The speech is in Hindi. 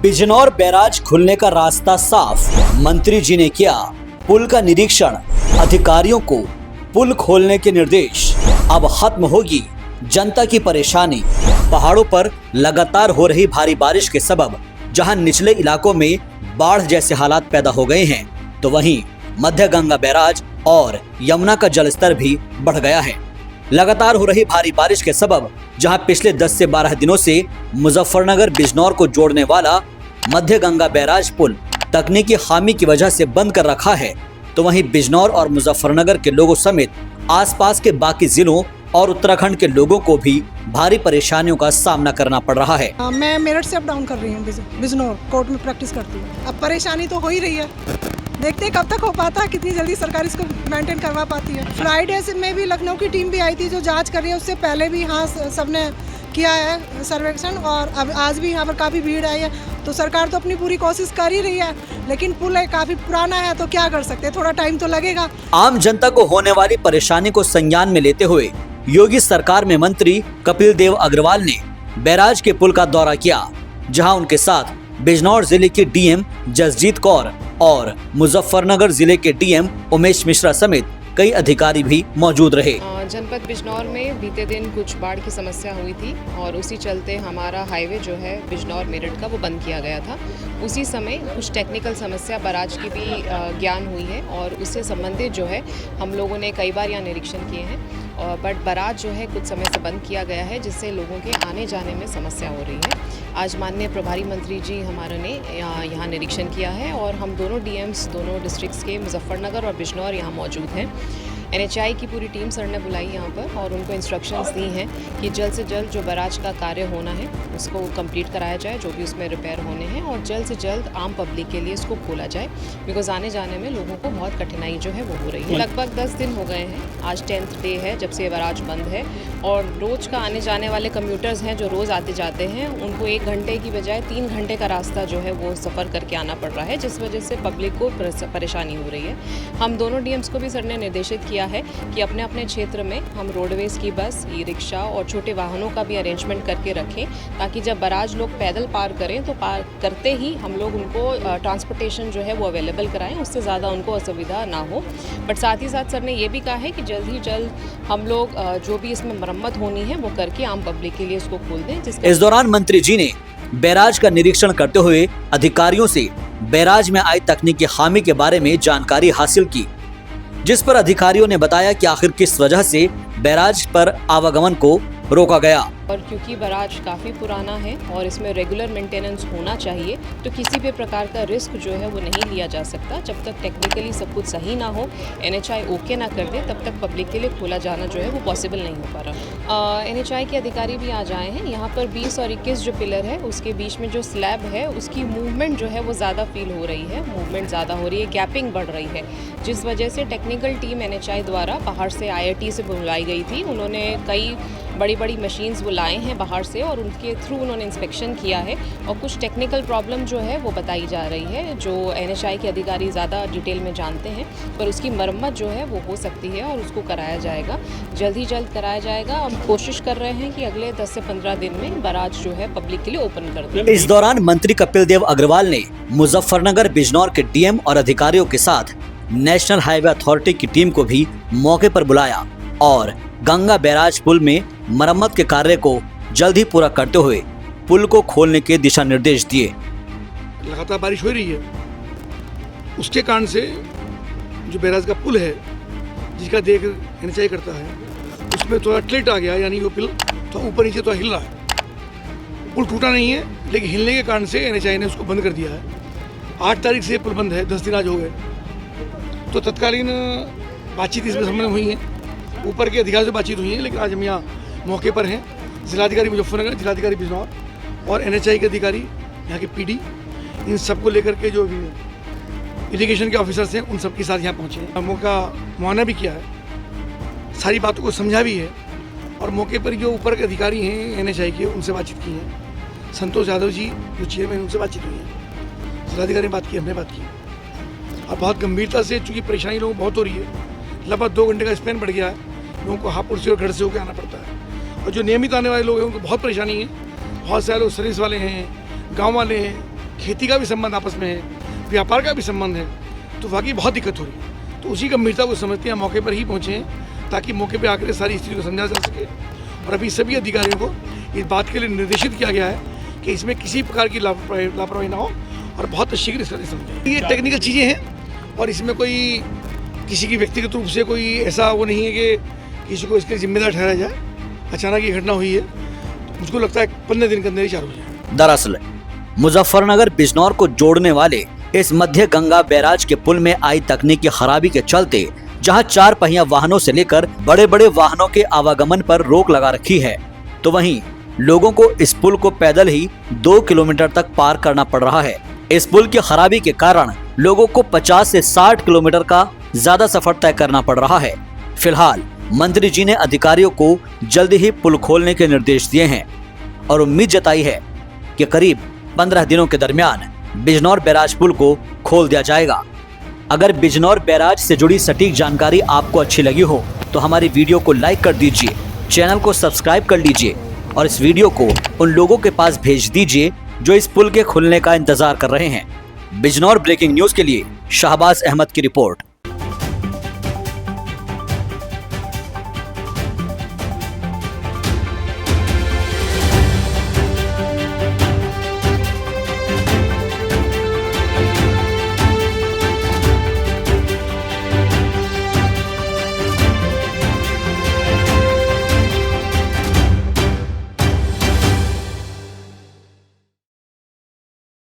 बिजनौर बैराज खुलने का रास्ता साफ, मंत्री जी ने किया पुल का निरीक्षण, अधिकारियों को पुल खोलने के निर्देश। अब खत्म होगी जनता की परेशानी। पहाड़ों पर लगातार हो रही भारी बारिश के सबब जहां निचले इलाकों में बाढ़ जैसे हालात पैदा हो गए हैं, तो वहीं मध्य गंगा बैराज और यमुना का जलस्तर भी बढ़ गया है। लगातार हो रही भारी बारिश के सबब जहां पिछले 10 से 12 दिनों से मुजफ्फरनगर बिजनौर को जोड़ने वाला मध्य गंगा बैराज पुल तकनीकी खामी की वजह से बंद कर रखा है, तो वहीं बिजनौर और मुजफ्फरनगर के लोगों समेत आसपास के बाकी जिलों और उत्तराखंड के लोगों को भी भारी परेशानियों का सामना करना पड़ रहा है। मैं मेरठ से अप डाउन कर रही हूँ, बिजनौर कोर्ट में प्रैक्टिस करती हूँ। अब परेशानी तो हो ही रही है, देखते हैं कब तक हो पाता है, कितनी जल्दी सरकार इसको मेंटेन करवा पाती है। फ्राइडे में भी लखनऊ की टीम भी आई थी जो जांच कर रही है, उससे पहले भी यहाँ सबने किया है सर्वेक्षण, और अब आज भी यहाँ पर काफ़ी भीड़ आई है। तो सरकार तो अपनी पूरी कोशिश कर ही रही है, लेकिन पुल काफ़ी पुराना है तो क्या कर सकते हैं, थोड़ा टाइम तो लगेगा। आम जनता को होने वाली परेशानी को संज्ञान में लेते हुए योगी सरकार में मंत्री कपिल देव अग्रवाल ने बैराज के पुल का दौरा किया, जहां उनके साथ बिजनौर जिले के डीएम जसजीत कौर और मुजफ्फरनगर जिले के डीएम उमेश मिश्रा समेत कई अधिकारी भी मौजूद रहे। जनपद बिजनौर में बीते दिन कुछ बाढ़ की समस्या हुई थी और उसी चलते हमारा हाईवे जो है बिजनौर मेरठ का वो बंद किया गया था। उसी समय कुछ टेक्निकल समस्या बैराज की भी ज्ञान हुई है और उससे संबंधित जो है हम लोगों ने कई बार यहाँ निरीक्षण किए हैं, बट बैराज जो है कुछ समय से बंद किया गया है, जिससे लोगों के आने जाने में समस्या हो रही है। आज माननीय प्रभारी मंत्री जी हमारे ने यहाँ निरीक्षण किया है और हम दोनों डीएम्स दोनों डिस्ट्रिक्ट्स के मुजफ्फरनगर और बिजनौर यहाँ मौजूद हैं। NHAI की पूरी टीम सर ने बुलाई यहाँ पर और उनको इंस्ट्रक्शंस दी हैं कि जल्द से जल्द जो बैराज का कार्य होना है उसको कंप्लीट कराया जाए, जो भी उसमें रिपेयर होने हैं, और जल्द से जल्द आम पब्लिक के लिए इसको खोला जाए, बिकॉज आने जाने में लोगों को बहुत कठिनाई जो है वो हो रही है। लगभग 10 दिन हो गए हैं, आज 10th डे है जब से ये बैराज बंद है, और रोज़ का आने जाने वाले कम्यूटर्स हैं जो रोज़ आते जाते हैं, उनको 1 घंटे की बजाय 3 घंटे का रास्ता जो है वो सफ़र करके आना पड़ रहा है, जिस वजह से पब्लिक को परेशानी हो रही है। हम दोनों डीएम्स को भी सर ने निर्देशित किया है कि अपने अपने क्षेत्र में हम रोडवेज़ की बस, ई रिक्शा और छोटे वाहनों का भी अरेंजमेंट करके रखें, ताकि जब बैराज लोग पैदल पार करें तो पार करते ही हम लोग उनको ट्रांसपोर्टेशन जो है वो अवेलेबल कराएं, उससे ज़्यादा उनको असुविधा ना हो। बट साथ ही साथ सर ने ये भी कहा है कि जल्द ही जल्द हम लोग जो भी इसमें मरम्मत होनी है वो करके आम पब्लिक के लिए इसको खोल दें। इस दौरान मंत्री जी ने बैराज का निरीक्षण करते हुए अधिकारियों से बैराज में आई तकनीकी खामी के बारे में जानकारी हासिल की, जिस पर अधिकारियों ने बताया कि आखिर किस वजह से बैराज पर आवागमन को रोका गया। और क्योंकि बैराज काफ़ी पुराना है और इसमें रेगुलर मेंटेनेंस होना चाहिए, तो किसी भी प्रकार का रिस्क जो है वो नहीं लिया जा सकता जब तक टेक्निकली सब कुछ सही ना हो, NHAI ओके ना कर दे, तब तक पब्लिक के लिए खोला जाना जो है वो पॉसिबल नहीं हो पा रहा। NHAI के अधिकारी भी आज आए हैं। यहाँ पर 20 और 21 जो पिलर है उसके बीच में जो स्लैब है उसकी मूवमेंट जो है वो ज़्यादा फील हो रही है, मूवमेंट ज़्यादा हो रही है, गैपिंग बढ़ रही है, जिस वजह से टेक्निकल टीम NHAI द्वारा बाहर से IIT से बुलाई गई थी। उन्होंने कई बड़ी बड़ी मशीन्स वो लाए हैं बाहर से और उनके थ्रू उन्होंने इंस्पेक्शन किया है, और कुछ टेक्निकल प्रॉब्लम जो है वो बताई जा रही है, जो NHAI के अधिकारी ज़्यादा डिटेल में जानते हैं, पर उसकी मरम्मत जो है वो हो सकती है और उसको कराया जाएगा, जल्द ही जल्द कराया जाएगा। हम कोशिश कर रहे हैं कि अगले 10 से 15 दिन में बैराज जो है पब्लिक के लिए ओपन कर दें। इस दौरान मंत्री कपिल देव अग्रवाल ने मुजफ्फरनगर बिजनौर के डीएम और अधिकारियों के साथ नेशनल हाईवे अथॉरिटी की टीम को भी मौके पर बुलाया और गंगा बैराज पुल में मरम्मत के कार्य को जल्द ही पूरा करते हुए पुल को खोलने के दिशा निर्देश दिए। लगातार बारिश हो रही है, उसके कारण से जो बैराज का पुल है जिसका देख NHAI करता है उसमें थोड़ा टिल्ट आ गया, यानी वो पुल तो ऊपर नीचे तो हिल रहा है। पुल टूटा नहीं है, लेकिन हिलने के कारण से NHAI ने उसको बंद कर दिया है। 8 तारीख से पुल बंद है, 10 दिन आज हो गए। तो तत्कालीन बातचीत इसमें संबंध हुई है, ऊपर के अधिकारियों से बातचीत हुई है, लेकिन आज हम यहाँ मौके पर हैं। जिलाधिकारी मुजफ्फरनगर, जिलाधिकारी बिजनौर और NHAI के अधिकारी, यहाँ के PD, इन सबको लेकर के जो भी इरिगेशन के ऑफिसर्स हैं उन सबके साथ यहाँ पहुँचे हैं। मौका मुआयना भी किया है, सारी बातों को समझा भी है, और मौके पर जो ऊपर के अधिकारी हैं NHAI के उनसे बातचीत की है। संतोष यादव जी जो चेयरमैन, उनसे बातचीत हुई है, जिलाधिकारी ने बात की, हमने बात की, और बहुत गंभीरता से, चूँकि परेशानी लोगों को बहुत हो रही है, लगभग 2 घंटे का स्पेन बढ़ गया है, लोगों को हापुड़ से और घर से होकर आना पड़ता है, और जो नियमित आने वाले लोग हैं उनको बहुत परेशानी है। बहुत सारे लोग सर्विस वाले हैं, गांव वाले हैं, खेती का भी संबंध आपस में है, व्यापार का भी संबंध है, तो वाकई बहुत दिक्कत हो रही है। तो उसी गंभीरता को समझते हैं मौके पर ही पहुँचे हैं, ताकि मौके पर आकर सारी स्थिति को समझा जा सके। और अभी सभी अधिकारियों को इस बात के लिए निर्देशित किया गया है कि इसमें किसी प्रकार की लापरवाही ना हो और बहुत शीघ्र इसका समझें। ये टेक्निकल चीज़ें हैं और इसमें कोई किसी की व्यक्तिगत रूप से कोई ऐसा वो नहीं है कि किसी को इसके जिम्मेदार ठहराया जाए। अचानक ये घटना हुई है, मुझको लगता है 15 दिन के अंदर ही चालू हो जाए। दरअसल मुजफ्फरनगर बिजनौर को जोड़ने वाले इस मध्य गंगा बैराज के पुल में आई तकनीकी खराबी के चलते जहां 4 पहिया वाहनों से लेकर बड़े बड़े वाहनों के आवागमन पर रोक लगा रखी है, तो वहीं लोगों को इस पुल को पैदल ही 2 किलोमीटर तक पार करना पड़ रहा है। इस पुल की खराबी के कारण लोगों को 50 से 60 किलोमीटर का ज्यादा सफर तय करना पड़ रहा है। फिलहाल मंत्री जी ने अधिकारियों को जल्दी ही पुल खोलने के निर्देश दिए हैं और उम्मीद जताई है कि करीब 15 दिनों के दरमियान बिजनौर बैराज पुल को खोल दिया जाएगा। अगर बिजनौर बैराज से जुड़ी सटीक जानकारी आपको अच्छी लगी हो तो हमारी वीडियो को लाइक कर दीजिए, चैनल को सब्सक्राइब कर लीजिए और इस वीडियो को उन लोगों के पास भेज दीजिए जो इस पुल के खुलने का इंतजार कर रहे हैं। बिजनौर ब्रेकिंग न्यूज के लिए शाहबाज अहमद की रिपोर्ट।